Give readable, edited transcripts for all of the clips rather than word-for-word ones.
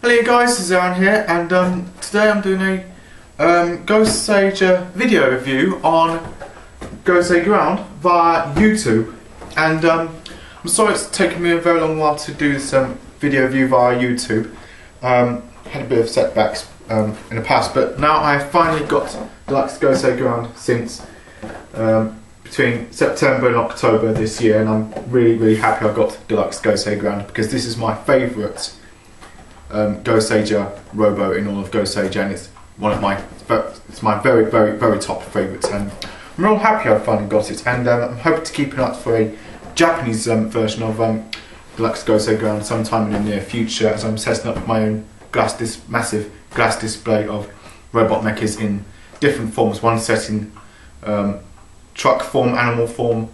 Hello guys, this is Aaron here, and today I'm doing a Gosei video review on Gosei Ground via YouTube. And I'm sorry it's taken me a very long while to do this video review via YouTube. Had a bit of setbacks in the past, but now I finally got Deluxe Gosei Ground since between September and October this year, and I'm really happy I got Deluxe Gosei Ground because this is my favourite Gosei rowboat in all of Gosei, and it's one of my very top favourites, and I'm real happy I finally got it. And I'm hoping to keep an eye out for a Japanese version of Deluxe Gosei Ground sometime in the near future, as I'm setting up my own massive glass display of robot mechas in different forms. One set in truck form, animal form,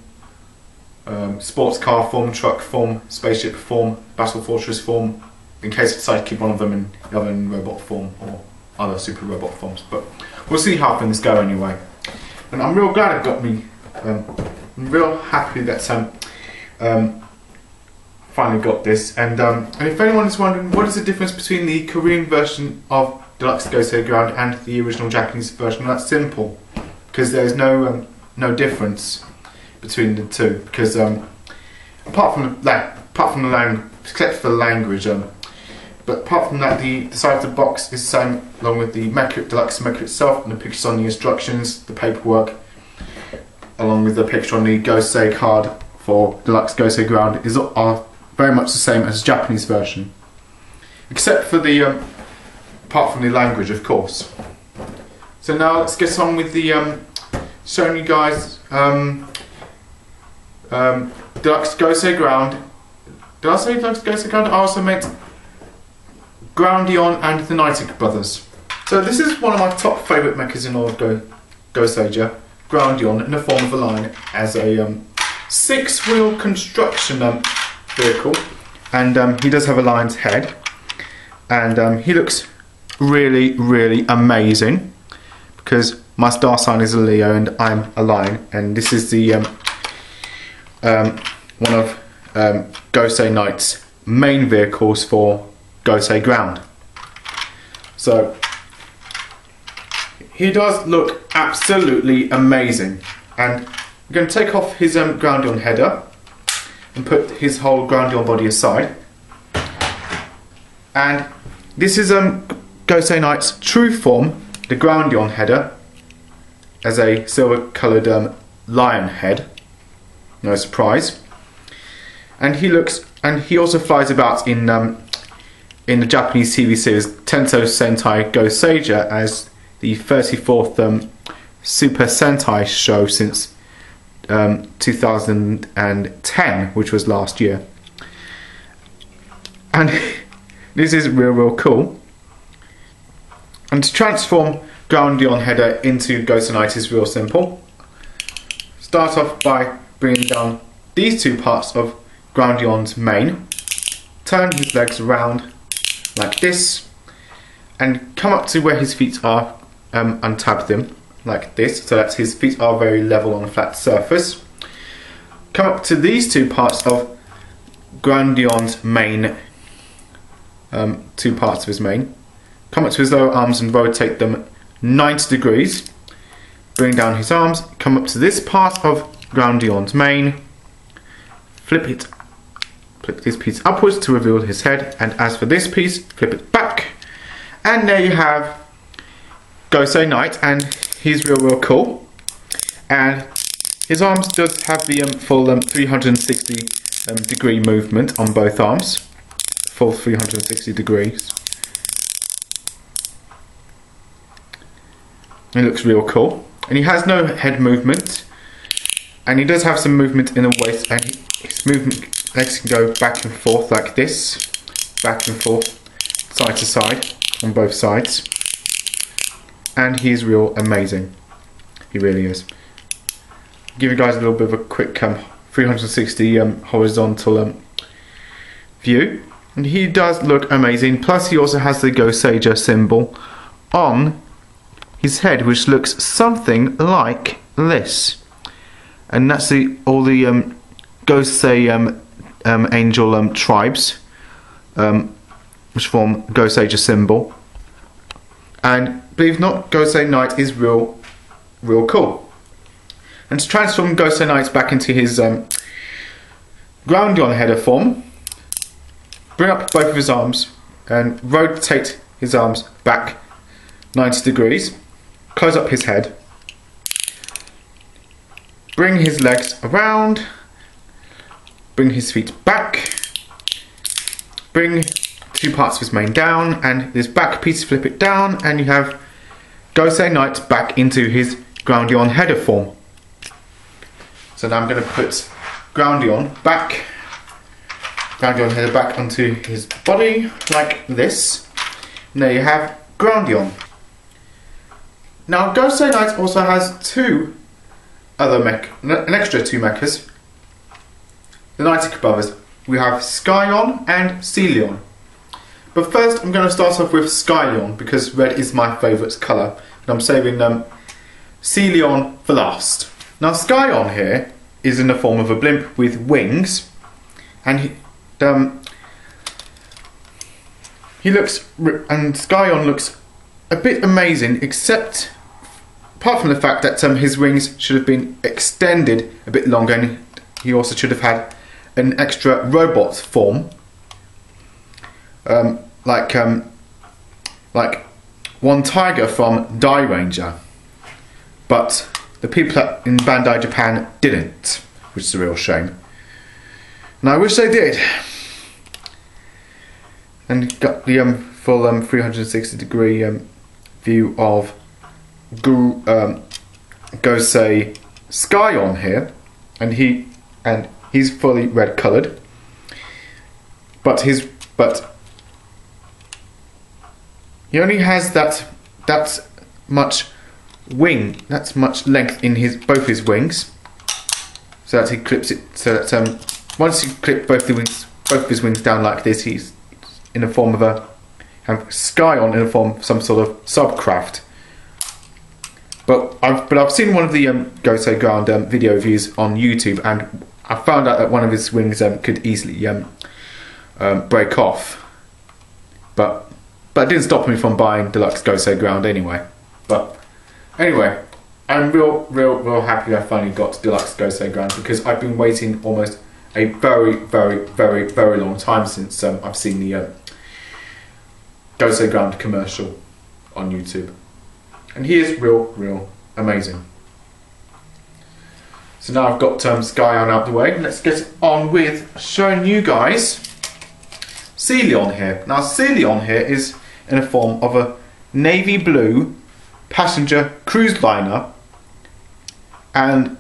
sports car form, truck form, spaceship form, battle fortress form, in case I decide to keep one of them in the other in robot form or other super robot forms. But we'll see how things go anyway. And I'm real glad it got me. I'm real happy that finally got this. And if anyone is wondering what is the difference between the Korean version of Deluxe Gosei Ground and the original Japanese version, that's simple, because there's no difference between the two. Because apart from the language, except for the language. But apart from that, the size of the box is the same, along with the Deluxe Mecha itself, and the pictures on the instructions, the paperwork, along with the picture on the Gosei card for Deluxe Gosei Ground are very much the same as the Japanese version, except for the apart from the language, of course. So now let's get on with the showing you guys Deluxe Gosei Ground. Did I say Deluxe Gosei Ground? I also meant Groundion and the Nightic Brothers. So this is one of my top favourite mechas in all of Gosei, Groundion, in the form of a line, as a 6-wheel construction vehicle, and he does have a lion's head, and he looks really amazing, because my star sign is a Leo and I'm a lion, and this is the one of Gosei Knight's main vehicles for Gosei Ground. So he does look absolutely amazing, and I'm going to take off his Groundion header and put his whole Groundion body aside. And this is Gosei Knight's true form, the Groundion header, as a silver coloured lion head. No surprise. And he also flies about in the Japanese TV series Tensou Sentai Gosei as the 34th Super Sentai show since 2010, which was last year. And this is real cool. And to transform Groundion header into Gosei Knight is real simple. Start off by bringing down these two parts of Groundion's mane, turn his legs around like this, and come up to where his feet are, untab them like this, so that his feet are very level on a flat surface. Come up to these two parts of Groundion's mane, two parts of his mane. Come up to his lower arms and rotate them 90 degrees. Bring down his arms, come up to this part of Groundion's mane, flip this piece upwards to reveal his head, and as for this piece, flip it back, and there you have Gosei Knight, and he's real cool. And his arms does have the full 360 degree movement on both arms, full 360 degrees. It looks real cool, and he has no head movement, and he does have some movement in the waist, and his legs can go back and forth like this, back and forth, side to side, on both sides. And he's real amazing. He really is. I'll give you guys a little bit of a quick 360 horizontal view. And he does look amazing. Plus he also has the Gosei symbol on his head, which looks something like this. And that's all the Gosei angel tribes which form Gosei symbol. And believe it or not, Gosei Knight is real cool. And to transform Gosei Knight back into his Groundion header form, bring up both of his arms and rotate his arms back 90 degrees, close up his head, bring his legs around, bring his feet back, bring 2 parts of his mane down, and this back piece, flip it down, and you have Gosei Knight back into his Groundion header form. So now I'm going to put Groundion header back onto his body like this. And there you have Groundion. Now Gosei Knight also has an extra two mechas. The Nightic brothers. We have Skyon and Celion. But first I'm going to start off with Skyon because red is my favourite colour. And I'm saving Celion for last. Now Skyon here is in the form of a blimp with wings. And Skyon looks a bit amazing, except apart from the fact that his wings should have been extended a bit longer, and he also should have had an extra robot form, like One Tiger from Die Ranger. But the people in Bandai Japan didn't, which is a real shame. And I wish they did. And got the full 360 degree view of Gosei Skyon here, and he's fully red coloured, but he only has that much length in both his wings, so that he clips it. So that once you clip both of his wings down like this, he's in the form of Skyon in the form of some sort of subcraft. But I've seen one of the Gosei Ground video reviews on YouTube, and I found out that one of his wings could easily break off. But it didn't stop me from buying Deluxe Gosei Ground anyway. But anyway, I'm real happy I finally got Deluxe Gosei Ground, because I've been waiting almost a very long time since I've seen the Gosei Ground commercial on YouTube. And he is real amazing. So now I've got Skyon out the way, let's get on with showing you guys Celion here. Now Celion here is in the form of a navy blue passenger cruise liner, and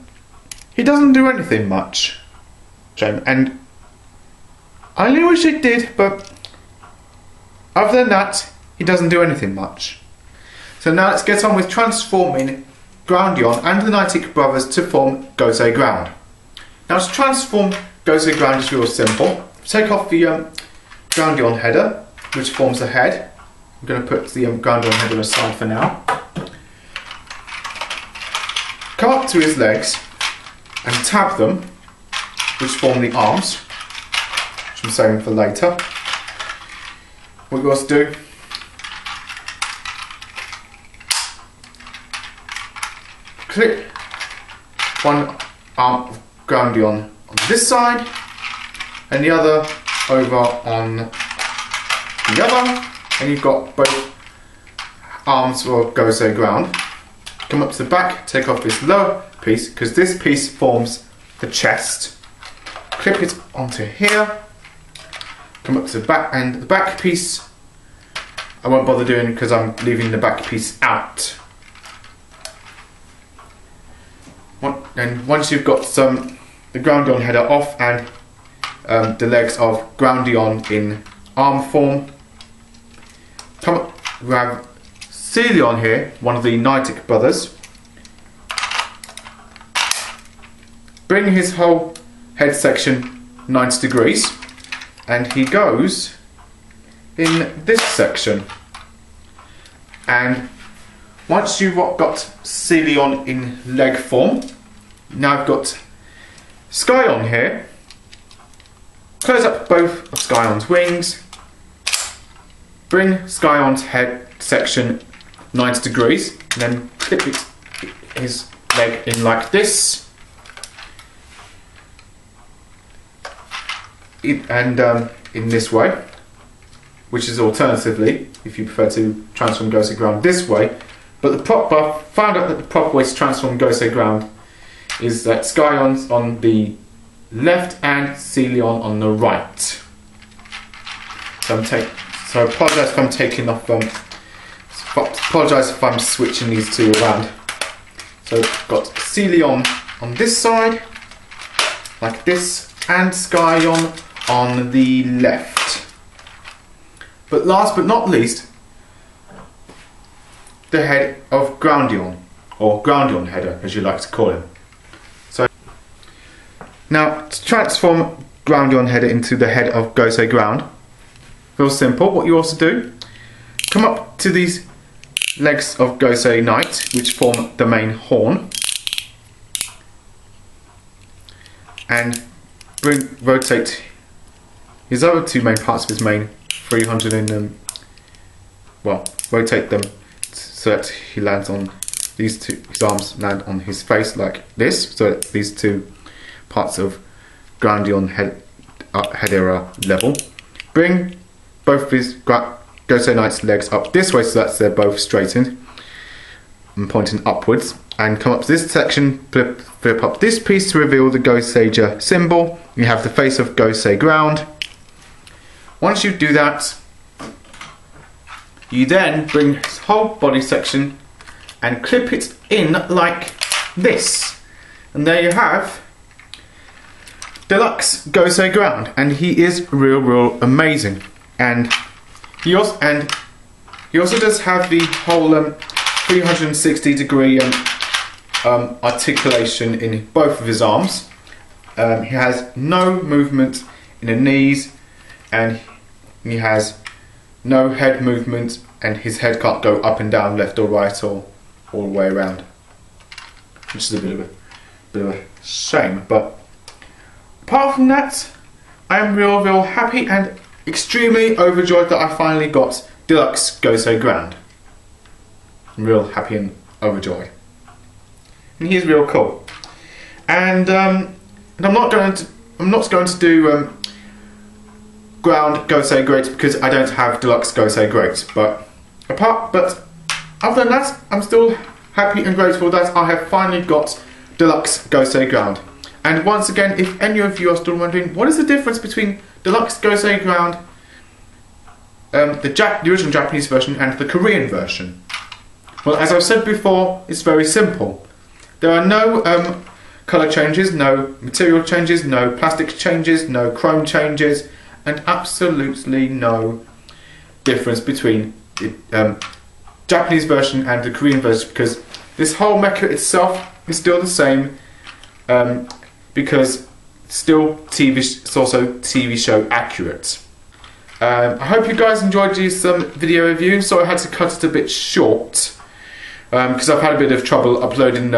he doesn't do anything much. And I only wish it did, but other than that, he doesn't do anything much. So now let's get on with transforming Groundion and the Nightic brothers to form Gosei Ground. Now to transform Gosei Ground is real simple. Take off the Groundion header, which forms the head. I'm going to put the Groundion header aside for now. Come up to his legs and tab them, which form the arms, which I'm saving for later. What you also do, clip one arm of Groundion on this side and the other over on the other, and you've got both arms for Gosei Ground. Come up to the back, take off this lower piece, because this piece forms the chest. Clip it onto here. Come up to the back, and the back piece I won't bother doing because I'm leaving the back piece out. And once you've got the Groundion header off and the legs of Groundion in arm form, come up, we have Celion here, one of the Nightic brothers. Bring his whole head section 90 degrees, and he goes in this section. And once you've got Celion in leg form, now I've got Skyon here. Close up both of Skyon's wings, bring Skyon's head section 90 degrees, and then clip his leg in like this. In this way, which is alternatively, if you prefer to transform Gosei Ground this way. But found out that the proper way to transform Gosei Ground is that Skion's on the left and Celion on the right. So I apologise if I'm taking off. Apologise if I'm switching these two around. So I've got Celion on this side, like this, and Skyon on the left. But last but not least, the head of Groundion, or Groundion header as you like to call him. So now to transform Groundion header into the head of Gosei Ground, real simple. What you also do, come up to these legs of Gosei Knight, which form the main horn, and rotate his other two main parts of his mane 300 in them. Well, rotate them so that he lands on these two. His arms land on his face like this, so that these two parts of Groundion header are level. Bring both of his Gosei Knight's legs up this way so that they're both straightened and pointing upwards, and come up to this section, flip up this piece to reveal the Goseiger symbol. You have the face of Gosei Ground. Once you do that, you then bring his whole body section and clip it in like this, and there you have Deluxe Gosei Ground, and he is real amazing. And he also does have the whole 360 degree articulation in both of his arms. He has no movement in the knees, and he has no head movement, and his head can't go up and down, left or right, or all the way around, which is a bit of a shame. But apart from that, I am real happy and extremely overjoyed that I finally got Deluxe Gosei Ground. I'm real happy and overjoyed, and he's real cool. And I'm not going to do Ground Gosei Great because I don't have Deluxe Gosei Great. But other than that, I'm still happy and grateful that I have finally got Deluxe Gosei Ground. And once again, if any of you are still wondering what is the difference between Deluxe Gosei Ground, the original Japanese version and the Korean version, well, as I've said before, it's very simple. There are no colour changes, no material changes, no plastic changes, no chrome changes, and absolutely no difference between the Japanese version and the Korean version, because this whole mecha itself is still the same, because it's also TV show accurate. I hope you guys enjoyed this video review. So I had to cut it a bit short because I've had a bit of trouble uploading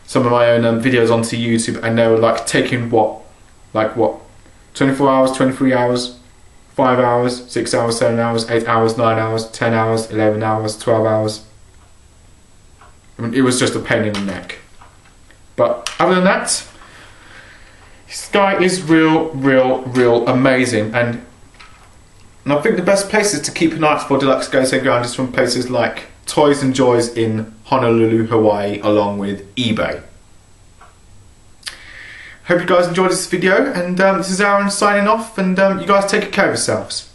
some of my own videos onto YouTube, and they were like taking 24 hours, 23 hours, 5 hours, 6 hours, 7 hours, 8 hours, 9 hours, 10 hours, 11 hours, 12 hours. I mean, it was just a pain in the neck. But other than that, this guy is real amazing, and I think the best places to keep an eye out for Deluxe Gosei Ground is from places like Toys and Joys in Honolulu, Hawaii, along with eBay. Hope you guys enjoyed this video, and this is Aaron signing off, and you guys take care of yourselves.